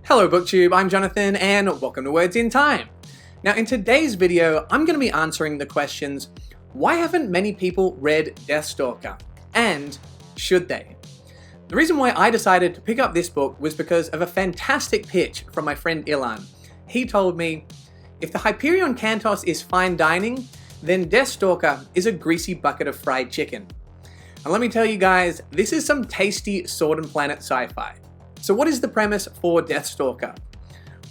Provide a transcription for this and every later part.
Hello BookTube, I'm Jonathan and welcome to Words in Time. Now in today's video, I'm going to be answering the questions, why haven't many people read Deathstalker? And should they? The reason why I decided to pick up this book was because of a fantastic pitch from my friend Ilan. He told me, if the Hyperion Cantos is fine dining, then Deathstalker is a greasy bucket of fried chicken. And let me tell you guys, this is some tasty Sword and Planet sci-fi. So what is the premise for Deathstalker?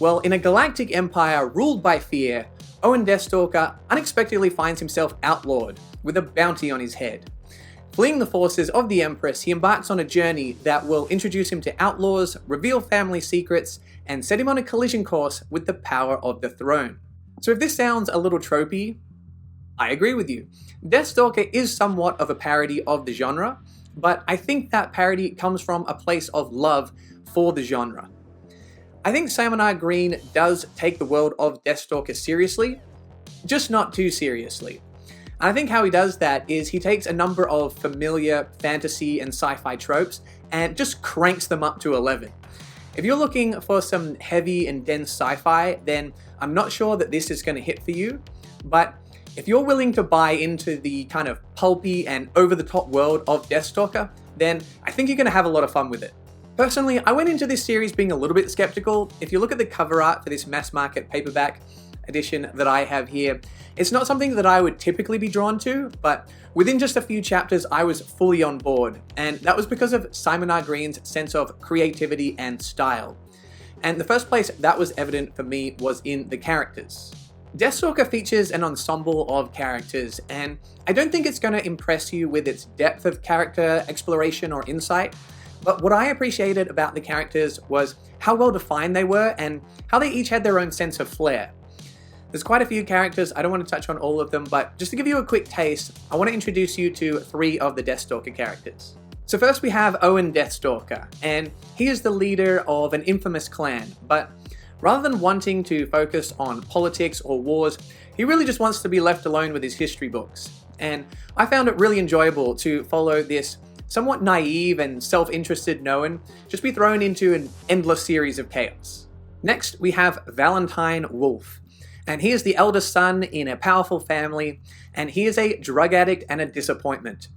Well, in a galactic empire ruled by fear, Owen Deathstalker unexpectedly finds himself outlawed with a bounty on his head. Fleeing the forces of the Empress, he embarks on a journey that will introduce him to outlaws, reveal family secrets, and set him on a collision course with the power of the throne. So if this sounds a little tropey, I agree with you. Deathstalker is somewhat of a parody of the genre, but I think that parody comes from a place of love for the genre. I think Simon R. Green does take the world of Deathstalker seriously, just not too seriously. And I think how he does that is he takes a number of familiar fantasy and sci-fi tropes and just cranks them up to 11. If you're looking for some heavy and dense sci-fi, then I'm not sure that this is going to hit for you, but if you're willing to buy into the kind of pulpy and over-the-top world of Deathstalker, then I think you're going to have a lot of fun with it. Personally, I went into this series being a little bit skeptical. If you look at the cover art for this mass-market paperback edition that I have here, it's not something that I would typically be drawn to, but within just a few chapters, I was fully on board, and that was because of Simon R. Green's sense of creativity and style. And the first place that was evident for me was in the characters. Deathstalker features an ensemble of characters, and I don't think it's going to impress you with its depth of character exploration or insight, but what I appreciated about the characters was how well defined they were and how they each had their own sense of flair. There's quite a few characters, I don't want to touch on all of them, but just to give you a quick taste, I want to introduce you to 3 of the Deathstalker characters. So first we have Owen Deathstalker, and he is the leader of an infamous clan, but rather than wanting to focus on politics or wars, he really just wants to be left alone with his history books. And I found it really enjoyable to follow this somewhat naive and self-interested Owen just be thrown into an endless series of chaos. Next, we have Valentine Wolf, and he is the eldest son in a powerful family, and he is a drug addict and a disappointment.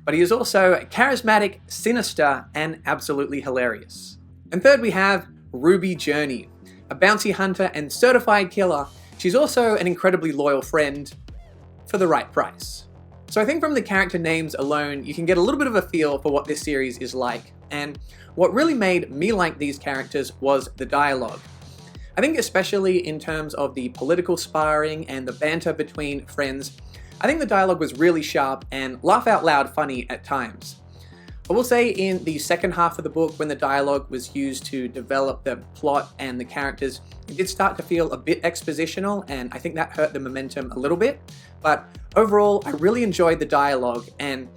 But he is also charismatic, sinister, and absolutely hilarious. And third, we have Ruby Journey, a bounty hunter and certified killer. She's also an incredibly loyal friend for the right price. So I think from the character names alone, you can get a little bit of a feel for what this series is like. And what really made me like these characters was the dialogue. I think especially in terms of the political sparring and the banter between friends, I think the dialogue was really sharp and laugh out loud funny at times. I will say in the second half of the book, when the dialogue was used to develop the plot and the characters, it did start to feel a bit expositional, and I think that hurt the momentum a little bit. But overall, I really enjoyed the dialogue, and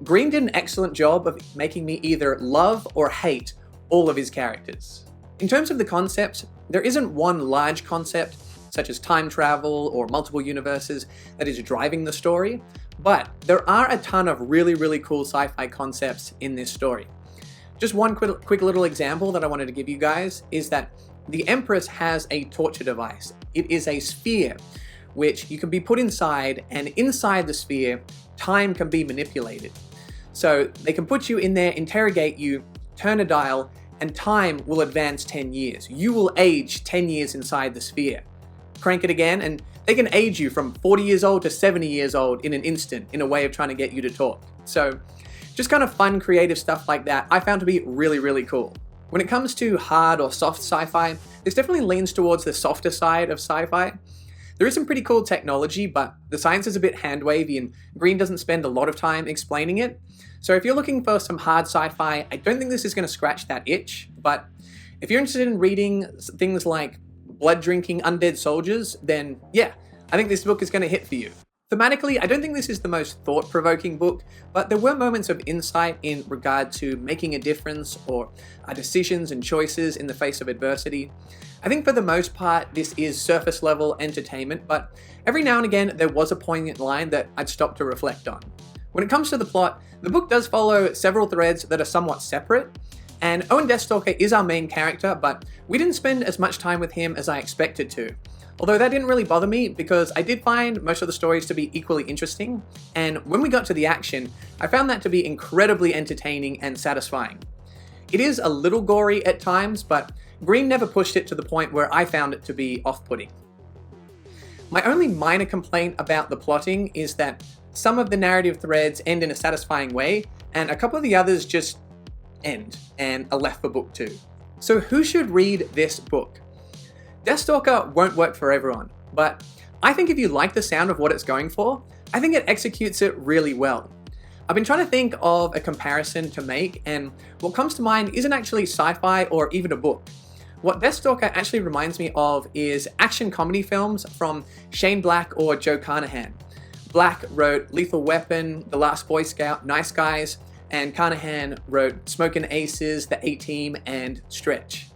Green did an excellent job of making me either love or hate all of his characters. In terms of the concepts, there isn't one large concept, such as time travel or multiple universes, that is driving the story, but there are a ton of really cool sci-fi concepts in this story. Just one quick little example that I wanted to give you guys is that the Empress has a torture device. It is a sphere, which you can be put inside, and inside the sphere, time can be manipulated. So they can put you in there, interrogate you, turn a dial, and time will advance 10 years. You will age 10 years inside the sphere. Crank it again, and they can age you from 40 years old to 70 years old in an instant in a way of trying to get you to talk. So just kind of fun, creative stuff like that I found to be really cool. When it comes to hard or soft sci-fi, this definitely leans towards the softer side of sci-fi. There is some pretty cool technology, but the science is a bit hand-wavy and Green doesn't spend a lot of time explaining it. So if you're looking for some hard sci-fi, I don't think this is going to scratch that itch, but if you're interested in reading things like blood-drinking undead soldiers, then yeah, I think this book is going to hit for you. Thematically, I don't think this is the most thought-provoking book, but there were moments of insight in regard to making a difference or decisions and choices in the face of adversity. I think for the most part, this is surface-level entertainment, but every now and again, there was a poignant line that I'd stop to reflect on. When it comes to the plot, the book does follow several threads that are somewhat separate, And Owen Deathstalker is our main character, but we didn't spend as much time with him as I expected to. Although that didn't really bother me because I did find most of the stories to be equally interesting, and when we got to the action, I found that to be incredibly entertaining and satisfying. It is a little gory at times, but Green never pushed it to the point where I found it to be off-putting. My only minor complaint about the plotting is that some of the narrative threads end in a satisfying way, and a couple of the others just end and are left for book 2. So who should read this book? Deathstalker won't work for everyone, but I think if you like the sound of what it's going for, I think it executes it really well. I've been trying to think of a comparison to make, and what comes to mind isn't actually sci-fi or even a book. What Deathstalker actually reminds me of is action comedy films from Shane Black or Joe Carnahan. Black wrote Lethal Weapon, The Last Boy Scout, Nice Guys, and Carnahan wrote Smokin' Aces, The A-Team, and Stretch.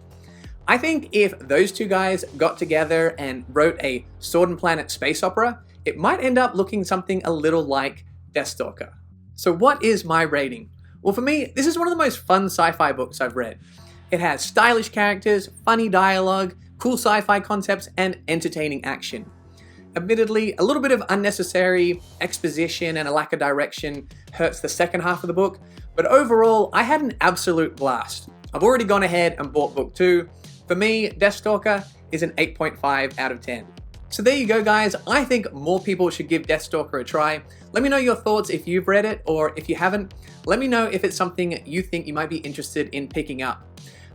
I think if those two guys got together and wrote a Sword and Planet space opera, it might end up looking something a little like Deathstalker. So what is my rating? Well, for me, this is one of the most fun sci-fi books I've read. It has stylish characters, funny dialogue, cool sci-fi concepts, and entertaining action. Admittedly, a little bit of unnecessary exposition and a lack of direction hurts the second half of the book, but overall, I had an absolute blast. I've already gone ahead and bought book 2. For me, Deathstalker is an 8.5 out of 10. So there you go, guys. I think more people should give Deathstalker a try. Let me know your thoughts if you've read it, or if you haven't, let me know if it's something you think you might be interested in picking up.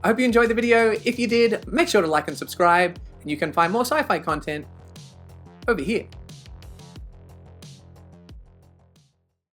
I hope you enjoyed the video. If you did, make sure to like and subscribe, and you can find more sci-fi content over here.